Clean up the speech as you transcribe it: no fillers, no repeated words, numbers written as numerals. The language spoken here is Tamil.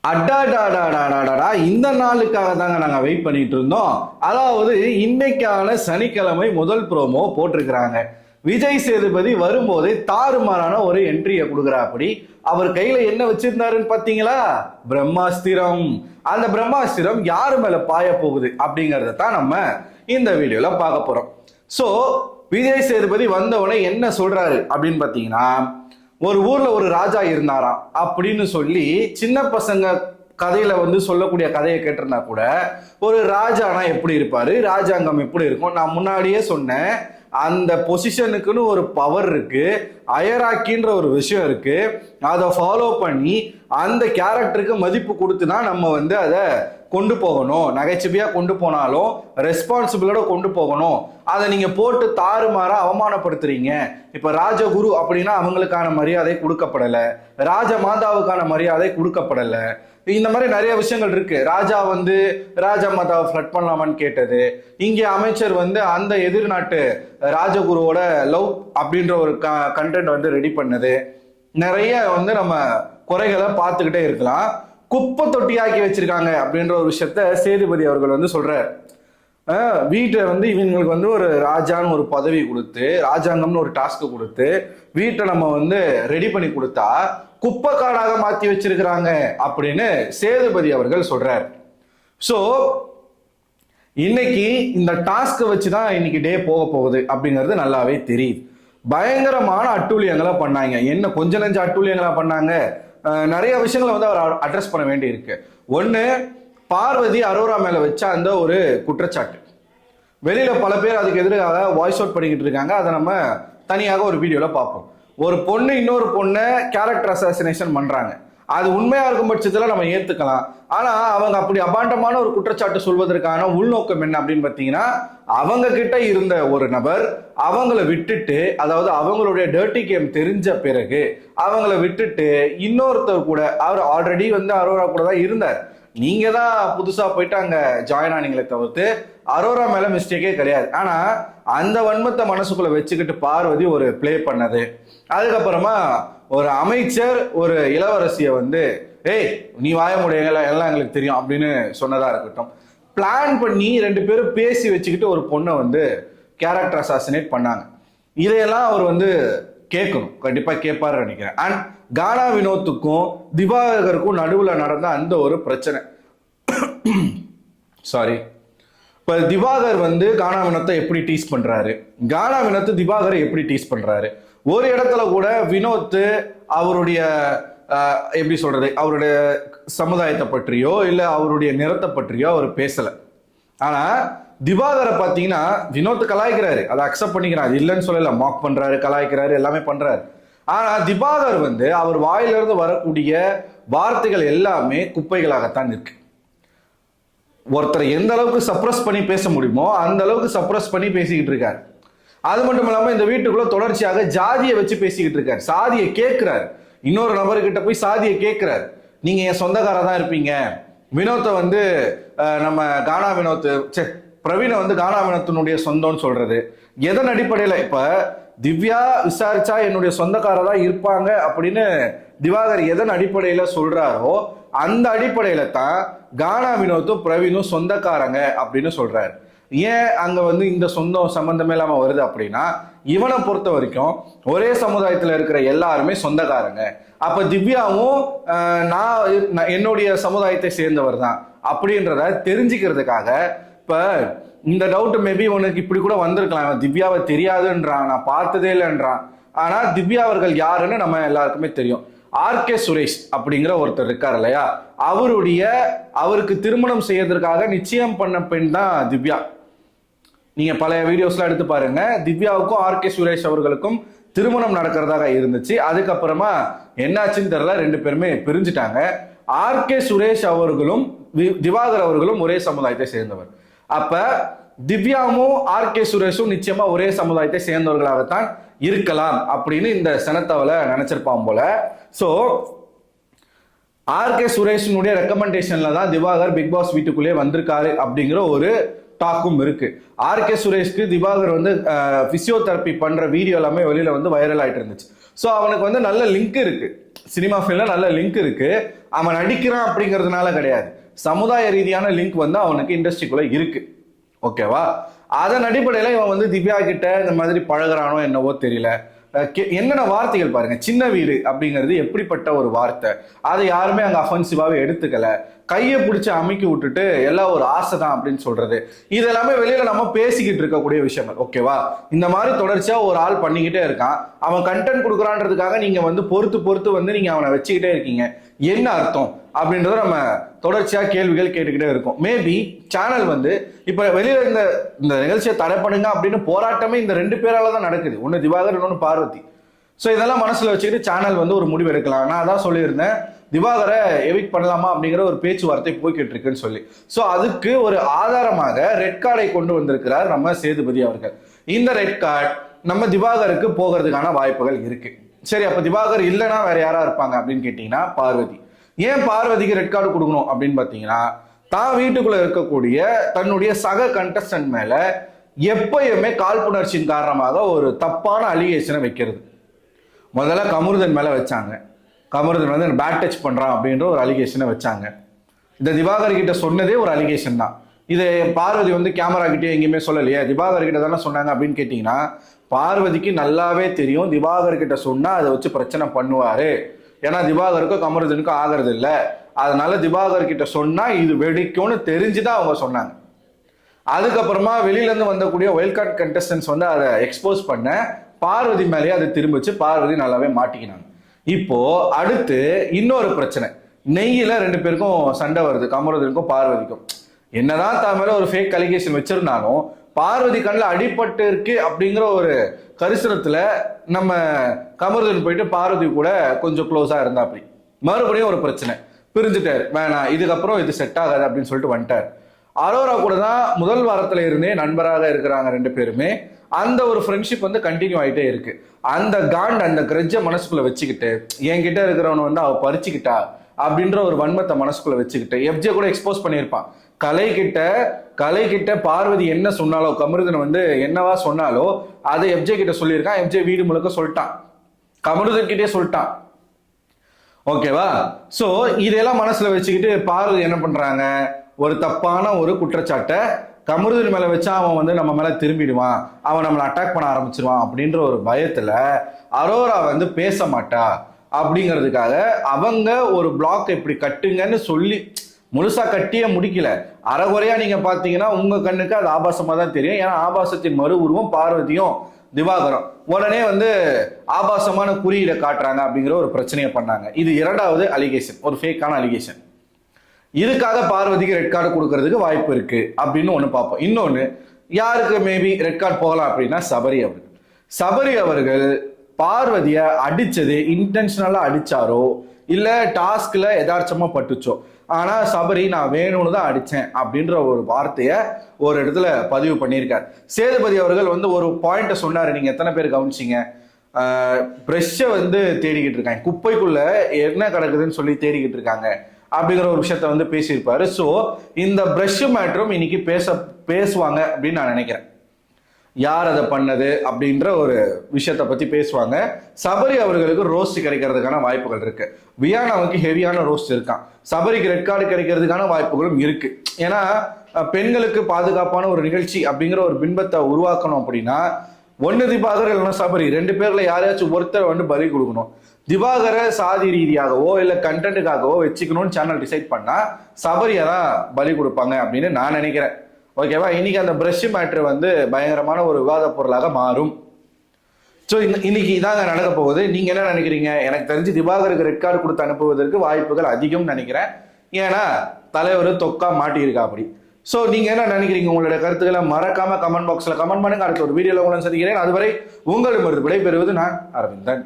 அடாடாடாடாடாடா இந்த நாளுக்காக தாங்க நாங்க வெயிட் பண்ணிட்டு இருந்தோம். அதாவது இன்னைக்கான சனிக்கிழமை முதல் ப்ரோமோ போட்டிருக்கிறாங்க. விஜய் சேதுபதி வரும்போது தாறுமாறான ஒரு என்ட்ரியை கொடுக்குறாப்படி. அவர் கையில என்ன வச்சிருந்தாருன்னு பாத்தீங்களா? பிரம்மாஸ்திரம். அந்த பிரம்மாஸ்திரம் யாரு மேல பாய போகுது அப்படிங்கறத தான் நம்ம இந்த வீடியோல பார்க்க போறோம். சோ விஜய் சேதுபதி வந்தவனே என்ன சொல்றாரு அப்படின்னு பாத்தீங்கன்னா, ஒரு ஊர்ல ஒரு ராஜா இருந்தாராம் அப்படின்னு சொல்லி சின்ன பசங்க கதையில சொல்லக்கூடிய கதையை கேட்டிருந்தா கூட, ஒரு ராஜானா எப்படி இருப்பாரு, ராஜாங்கம் எப்படி இருக்கும், நான் முன்னாடியே சொன்னேன். அந்த பொசிஷனுக்குன்னு ஒரு பவர் இருக்கு, அயராக்கின்ற ஒரு விஷயம் இருக்கு. அதை ஃபாலோ பண்ணி அந்த கேரக்டருக்கு மதிப்பு கொடுத்து தான் நம்ம அதை கொண்டு போகணும். நகைச்சுவையா கொண்டு போனாலும் ரெஸ்பான்சிபிளோட கொண்டு போகணும். அதை நீங்க போட்டு தாறுமாறா அவமானப்படுத்துறீங்க. இப்ப ராஜகுரு அப்படின்னா அவங்களுக்கான மரியாதை கொடுக்கப்படல, ராஜ மாதாவுக்கான மரியாதை கொடுக்கப்படல. இந்த மாதிரி நிறைய விஷயங்கள் இருக்கு. ராஜா ராஜா மாதாவை ஃப்ளட் பண்ணலாமான்னு கேட்டது, இங்கே அமைச்சர் அந்த எதிர்நாட்டு ராஜகுருவோட லவ் அப்படின்ற ஒரு கண்டென்ட் ரெடி பண்ணது. நிறைய நம்ம குறைகளை பார்த்துக்கிட்டே இருக்கலாம். குப்பை தொட்டியாக்கி வச்சிருக்காங்க அப்படின்ற ஒரு விஷயத்த சேதுபதி அவர்கள் சொல்றாரு. வீட்டை இவங்களுக்கு ஒரு ராஜான்னு ஒரு பதவி கொடுத்து, ராஜாங்கம்னு ஒரு டாஸ்க் கொடுத்து வீட்டை நம்ம ரெடி பண்ணி கொடுத்தா குப்பை காடாக மாத்தி வச்சிருக்கிறாங்க அப்படின்னு சேதுபதி அவர்கள் சொல்றார். சோ இன்னைக்கு இந்த டாஸ்க் வச்சுதான் இன்னைக்கு டே போக போகுது அப்படிங்கிறது நல்லாவே தெரியுது. பயங்கரமான அட்டூழியங்களை பண்ணாங்க. என்ன கொஞ்ச நெஞ்ச அட்டூழியங்களா பண்ணாங்க? நிறைய விஷயங்களை அவர் அட்ரஸ் பண்ண வேண்டி இருக்கு. ஒண்ணு, பார்வதி அரோரா மேல வச்ச அந்த ஒரு குற்றச்சாட்டு. வெளியில பல பேர் அதுக்கு எதிராக வாய்ஸ் அவுட் பண்ணிக்கிட்டு இருக்காங்க. அதை நம்ம தனியாக ஒரு வீடியோல பார்ப்போம். ஒரு பொண்ணு இன்னொரு பொண்ணை கேரக்டர் அசாசினேஷன் பண்றாங்க. அது உண்மையா இருக்கும் பட்சத்துல நம்ம ஏத்துக்கலாம். ஆனா அவங்க அப்படி அபாண்டமான ஒரு குற்றச்சாட்டு சொல்வதற்கான உள்நோக்கம் என்ன அப்படின்னு பாத்தீங்கன்னா, அவங்க கிட்ட இருந்த ஒரு நபர் அவங்கள விட்டுட்டு, அதாவது அவங்களுடைய டர்ட்டி கேம் தெரிஞ்ச பிறகு அவங்கள விட்டுட்டு இன்னொருத்தர் கூட, அவர் ஆல்ரெடி அரோரா கூட தான் இருந்தார். நீங்க தான் புதுசா போயிட்டு அங்க ஜாயின் ஆனீங்களே தவிர்த்து அரோரா மேல மிஸ்டேக்கே கிடையாது. ஆனா அந்த வன்மத்தை மனசுக்குள்ள வச்சுக்கிட்டு பார்வதி ஒரு பிளே பண்ணது. அதுக்கப்புறமா ஒரு அமைச்சர் ஒரு இளவரசிய ஏய் நீ வாய முடியுங்களா, எல்லாம் எங்களுக்கு தெரியும் அப்படின்னு சொன்னதா இருக்கட்டும். பிளான் பண்ணி ரெண்டு பேரும் பேசி வச்சுக்கிட்டு ஒரு பொண்ணை கேரக்டர் அசாசினேட் பண்ணாங்க. இதையெல்லாம் அவர் கேட்கணும், கண்டிப்பா கேட்பாரு நினைக்கிறேன். அண்ட் கானா வினோத்துக்கும் திவாகருக்கும் நடுவுல நடந்த அந்த ஒரு பிரச்சனை. சாரி, இப்ப திவாகர் கானா வினோத்தை எப்படி டீஸ் பண்றாரு, கானா வினோத் திவாகரை எப்படி டீஸ் பண்றாரு. ஒரு இடத்துல கூட வினோத் அவருடைய எப்படி சொல்றது, அவருடைய சமுதாயத்தை பற்றியோ இல்ல அவருடைய நிறத்தை பற்றியோ அவர் பேசல. ஆனா திவாகரை பாத்தீங்கன்னா வினோத் கலாய்க்கிறாரு, அதை அக்செப்ட் பண்ணிக்கிறாரு, இல்லைன்னு சொல்லல, மாக் பண்றாரு, கலாய்க்கிறாரு, எல்லாமே பண்றாரு. ஆனா திவாகர் அவர் வாயிலிருந்து வரக்கூடிய வார்த்தைகள் எல்லாமே குப்பைகளாகத்தான் இருக்கு. ஒருத்தரை எந்த அளவுக்கு சப்ரஸ் பண்ணி பேச முடியுமோ அந்த அளவுக்கு சப்ரஸ் பண்ணி பேசிக்கிட்டு இருக்காரு. அது மட்டும் இல்லாம இந்த வீட்டுக்குள்ள தொடர்ச்சியாக ஜாதியை வச்சு பேசிக்கிட்டு இருக்காரு. சாதியை கேட்கிறாரு, இன்னொரு நபர்கிட்ட போய் சாதியை கேட்கிறாரு. நீங்க என் சொந்தக்காரா தான் இருப்பீங்க. வினோத்தை நம்ம கானா வினோத் பிரவீனை கானா வினோத்தினுடைய சொந்தம்னு சொல்றது எதன் அடிப்படையில? இப்ப திவ்யா விசாரிச்சா என்னுடைய சொந்தக்காரா தான் இருப்பாங்க அப்படின்னு திவாகர் எதன் அடிப்படையில சொல்றாரோ அந்த அடிப்படையில தான் கானா வினோத்தும் பிரவீனும் சொந்தக்காரங்க அப்படின்னு சொல்றாரு. ஏன் அங்க இந்த சொந்தம் சம்பந்தமே இல்லாம வருது அப்படின்னா, இவனை பொறுத்த வரைக்கும் ஒரே சமுதாயத்துல இருக்கிற எல்லாருமே சொந்தக்காரங்க. அப்ப திவ்யாவும் நான் என்னுடைய சமுதாயத்தை சேர்ந்தவர் தான் அப்படின்றத தெரிஞ்சுக்கிறதுக்காக, இப்ப இந்த டவுட் மேபி உனக்கு இப்படி கூட வந்திருக்கலாம், திவ்யாவை தெரியாதுன்றான், நான் பார்த்ததே இல்லைன்றான். ஆனா திவ்யா அவர்கள் யாருன்னு நம்ம எல்லாருக்குமே தெரியும். ஆர்கே சுரேஷ் அப்படிங்கிற ஒருத்தர் இருக்கார் இல்லையா, அவருக்கு திருமணம் செய்யறதுக்காக நிச்சயம் பண்ண பெண் தான் திவ்யா. நீங்க பழைய வீடியோஸ்லாம் எடுத்து பாருங்க. திவ்யாவுக்கும் ஆர்கே சுரேஷ் அவர்களுக்கும் திருமணம் நடக்கிறதாக இருந்துச்சு. அதுக்கப்புறமா என்னாச்சுன்னு தெரியல, ரெண்டு பேருமே பிரிஞ்சுட்டாங்க. ஆர்கே சுரேஷ் அவர்களும் திவாகர் அவர்களும் ஒரே சமுதாயத்தை சேர்ந்தவர். அப்ப திவ்யாவும் ஆர்கே சுரேஷும் நிச்சயமா ஒரே சமுதாயத்தை சேர்ந்தவர்களாகத்தான் இருக்கலாம் அப்படின்னு இந்த சனத்தவளை நினைச்சிருப்பான் போல. சோ ஆர்கே சுரேஷனுடைய ரெக்கமெண்டேஷன்ல தான் திவாகர் பிக் பாஸ் வீட்டுக்குள்ளே வந்திருக்காரு அப்படிங்கிற ஒரு டாக்கும் இருக்கு. ஆர்கே சுரேஷ்க்கு திவாகர் பிசியோதெரப்பி பண்ற வீடியோ எல்லாமே வெளியில வைரல் ஆயிட்டு இருந்துச்சு. ஸோ அவனுக்கு நல்ல லிங்க் இருக்கு. சினிமா ஃபீல்ட்ல நல்ல லிங்க் இருக்கு. அவன் நடிக்கிறான் அப்படிங்கிறதுனால கிடையாது, சமுதாய ரீதியான லிங்க் வந்து அவனுக்கு இண்டஸ்ட்ரிக்குள்ள இருக்கு. ஓகேவா? அதன் அடிப்படையில இவன் வந்து திவ்யா கிட்ட இந்த மாதிரி பழகுறானோ என்னவோ தெரியல. என்னென்ன வார்த்தைகள் பாருங்க, சின்ன வீடு அப்படிங்கிறது எப்படிப்பட்ட ஒரு வார்த்தை, அதை யாருமே அங்க அஃபென்சிவாவே எடுத்துக்கல. கையை பிடிச்சி அமுக்கி விட்டுட்டு எல்லாம் ஒரு ஆசை தான் அப்படின்னு சொல்றது, இது எல்லாமே வெளியில நம்ம பேசிக்கிட்டு இருக்கக்கூடிய விஷயங்கள். ஓகேவா? இந்த மாதிரி தொடர்ச்சியா ஒரு ஆள் பண்ணிக்கிட்டே இருக்கான், அவன் கண்டென்ட் கொடுக்குறான்றதுக்காக நீங்க வந்து பொறுத்து பொறுத்து வந்து நீங்க அவனை வச்சுக்கிட்டே இருக்கீங்க, என்ன அர்த்தம் அப்படின்றத நம்ம தொடர்ச்சியா கேள்விகள் கேட்டுக்கிட்டே இருக்கும். மேபி சேனல் வந்து இப்ப வெளியில இந்த நிகழ்ச்சியை தடை பண்ணுங்க அப்படின்னு போராட்டமே இந்த 2 பேரால தான் நடக்குது, ஒன்னு திவாகர் இன்னொன்னு பார்வதி. ஸோ இதெல்லாம் மனசுல வச்சுக்கிட்டு சேனல் வந்து ஒரு முடிவு எடுக்கலாம். நான் அதான் சொல்லியிருந்தேன், திவாகரை எவிக்ட் பண்ணலாமா அப்படிங்கிற ஒரு பேச்சுவார்த்தை போய்கிட்டு இருக்குன்னு சொல்லி. ஸோ அதுக்கு ஒரு ஆதாரமாக ரெட் கார்டை கொண்டு வந்திருக்கிறார் நம்ம சேதுபதி அவர்கள். இந்த ரெட் கார்டு நம்ம திவாகருக்கு போகிறதுக்கான வாய்ப்புகள் இருக்கு. சரி, அப்ப திவாகர் இல்லைன்னா வேற யாரா இருப்பாங்க அப்படின்னு கேட்டீங்கன்னா பார்வதி. ஏன் பார்வதிக்கு ரெட் கார்டு கொடுக்கணும் அப்படின்னு பாத்தீங்கன்னா, தான் வீட்டுக்குள்ள இருக்கக்கூடிய தன்னுடைய சக கண்டஸ்டன்ட் மேல எப்பயுமே காழ்ப்புணர்ச்சியின் காரணமாக ஒரு தப்பான அலிகேஷனை வைக்கிறது. முதல்ல கமருதன் மேல வச்சாங்க, கமருதன் வந்து பேட் டச் பண்றான் அப்படின்ற ஒரு அலிகேஷனை வச்சாங்க. இந்த திவாகர் கிட்ட சொன்னதே ஒரு அலிகேஷன் தான். இது பார்வதி வந்து கேமரா கிட்டே எங்கேயுமே சொல்லலையே, திவாகர் கிட்ட தானே சொன்னாங்க அப்படின்னு கேட்டீங்கன்னா, பார்வதிக்கு நல்லாவே தெரியும் திவாகர் கிட்ட சொன்னா அதை வச்சு பிரச்சனை பண்ணுவாரு. ஏன்னா திவாகருக்கும் கமருதனுக்கும் ஆகிறது இல்லை, அதனால திவாகர் கிட்ட சொன்னா இது வெடிக்கும்னு தெரிஞ்சுதான் அவங்க சொன்னாங்க. அதுக்கப்புறமா வெளியில இருந்து வந்தக்கூடிய வைல்ட் கார்டு கண்டஸ்டன்ஸ் வந்து அதை எக்ஸ்போஸ் பண்ண பார்வதி மேலேயே அதை திரும்பிச்சு, பார்வதி நல்லாவே மாட்டிக்கினாங்க. இப்போ அடுத்து இன்னொரு பிரச்சனை, நெய்யில 2 பேருக்கும் சண்டை வருது, கமருதனுக்கும் பார்வதிக்கும். என்னதான் தான் மேல ஒரு ஃபேக் அலிகேஷன் வச்சிருந்தாலும் பார்வதி கண்ணில் அடிபட்டு இருக்கு அப்படிங்கிற ஒரு கரிசனத்துல நம்ம கமருதன் போயிட்டு பார்வதி கூட கொஞ்சம் க்ளோஸா இருந்தா, அப்படி மறுபடியும் ஒரு பிரச்சனை, பிரிஞ்சுட்டாரு, வேணாம் இதுக்கப்புறம் இது செட் ஆகாது அப்படின்னு சொல்லிட்டு வந்துட்டார். அரோரா கூட தான் முதல் வாரத்துல இருந்தே நண்பராக இருக்கிறாங்க 2 பேருமே. அந்த ஒரு ஃப்ரெண்ட்ஷிப் வந்து கண்டினியூ ஆகிட்டே இருக்கு. அந்த காண்ட் அந்த கிரட்ஜை மனசுக்குள்ள வச்சுக்கிட்டு என்கிட்ட இருக்கிறவனை வந்து அவ பறிச்சுக்கிட்டா அப்படின்ற ஒரு வன்மத்தை மனசுக்குள்ள வச்சுக்கிட்டு எஃப்ஜே கூட எக்ஸ்போஸ் பண்ணியிருப்பான். கலை கிட்ட பார்வதி என்ன சொன்னாலோ, கமருதன் வந்து என்னவா சொன்னாலோ அதை எஃப்ஜே கிட்ட சொல்லியிருக்கான். எஃப்ஜே வீடு முழுக்க சொல்லிட்டான், கமருதன் கிட்டே சொல்லிட்டான். ஓகேவா? சோ இதெல்லாம் மனசுல வச்சுக்கிட்டு பார்வதி என்ன பண்றாங்க, ஒரு தப்பான ஒரு குற்றச்சாட்டை கமருதன் மேல வச்சா அவன் வந்து நம்ம மேல திரும்பிடுவான், அவன் நம்மளை அட்டாக் பண்ண ஆரம்பிச்சிருவான் அப்படின்ற ஒரு பயத்துல அரோரா வந்து பேச மாட்டா அப்படிங்கிறதுக்காக அவங்க ஒரு பிளாக் இப்படி கட்டுங்கன்னு சொல்லி முழுசா கட்டியே முடிக்கல, அறகுறையா நீங்க பாத்தீங்கன்னா உங்க கண்ணுக்கு அது ஆபாசமா தான் தெரியும். ஏன்னா ஆபாசத்தின் மறு உருவம் பார்வதியும் திவாகரம் உடனே வந்து ஆபாசமான குறியீடை காட்டுறாங்க அப்படிங்கிற ஒரு பிரச்சனையை பண்ணாங்க. இது 2வது அலிகேஷன், ஒரு ஃபேக்கான அலிகேஷன். இதுக்காக பார்வதிக்கு ரெட் கார்டு கொடுக்கறதுக்கு வாய்ப்பு இருக்கு அப்படின்னு ஒண்ணு பார்ப்போம். இன்னொன்னு, யாருக்கு மேபி ரெட் கார்டு போகலாம் அப்படின்னா சபரி அவர்கள் பார்வதிய அடிச்சது இன்டென்ஷனலா அடிச்சாரோ இல்ல டாஸ்க்ல யதார்த்தமா பட்டுச்சோ, ஆனா சபரி நான் வேணும்னு தான் அடிச்சேன் அப்படின்ற ஒரு வார்த்தையை ஒரு இடத்துல பதிவு பண்ணியிருக்காரு. சேதுபதி அவர்கள் வந்து ஒரு பாயிண்ட சொன்னாரு, நீங்க எத்தனை பேர் கவனிச்சீங்க, பிரஷ்ஷை வந்து தேடிக்கிட்டு இருக்காங்க, குப்பைக்குள்ள என்ன கிடக்குதுன்னு சொல்லி தேடிக்கிட்டு இருக்காங்க அப்படிங்கிற ஒரு விஷயத்த வந்து பேசியிருப்பாரு. ஸோ இந்த பிரஷ் மேட்டரும் இன்னைக்கு பேசுவாங்க அப்படின்னு நான் நினைக்கிறேன். யார் அதை பண்ணது அப்படின்ற ஒரு விஷயத்தை பத்தி பேசுவாங்க. சபரி அவர்களுக்கு ரோஸ்ட் கிடைக்கிறதுக்கான வாய்ப்புகள் இருக்கு, வியானாவுக்கு ஹெவியான ரோஸ்ட் இருக்கான், சபரிக்கு ரெட் கார்டு கிடைக்கிறதுக்கான வாய்ப்புகளும் இருக்கு. ஏன்னா பெண்களுக்கு பாதுகாப்பான ஒரு நிகழ்ச்சி அப்படிங்கிற ஒரு பின்பத்தை உருவாக்கணும் அப்படின்னா ஒன்னு திவாகர் இல்லைன்னா சபரி, 2 பேர்ல யாரையாச்சும் ஒருத்தர் வந்து பலி கொடுக்கணும். திவாகரை சாதி ரீதியாகவோ இல்ல கண்டென்ட்டுக்காகவோ வச்சுக்கணும்னு சேனல் டிசைட் பண்ணா சபரியை தான் பலி கொடுப்பாங்க அப்படின்னு நான் நினைக்கிறேன். ஓகேவா? இன்னைக்கு அந்த பிரஷ் மேட்ரு வந்து பயங்கரமான ஒரு விவாத பொருளாக மாறும். ஸோ இன்னைக்கு இதாங்க நடக்க போகுது. நீங்க என்ன நினைக்கிறீங்க? எனக்கு தெரிஞ்சு திவாகருக்கு ரெட் கார்டு கொடுத்து அனுப்புவதற்கு வாய்ப்புகள் அதிகம் நினைக்கிறேன். ஏன்னா தலைவர் தொக்கா மாட்டியிருக்கா அப்படி. ஸோ நீங்க என்ன நினைக்கிறீங்க? உங்களோட கருத்துக்களை மறக்காம கமெண்ட் பாக்ஸ்ல கமெண்ட் பண்ணுங்க. அடுத்த ஒரு வீடியோல உங்களை சந்திக்கிறேன். அதுவரை உங்களிடமிருந்து விடைபெறுவது நான் அரவிந்தன்.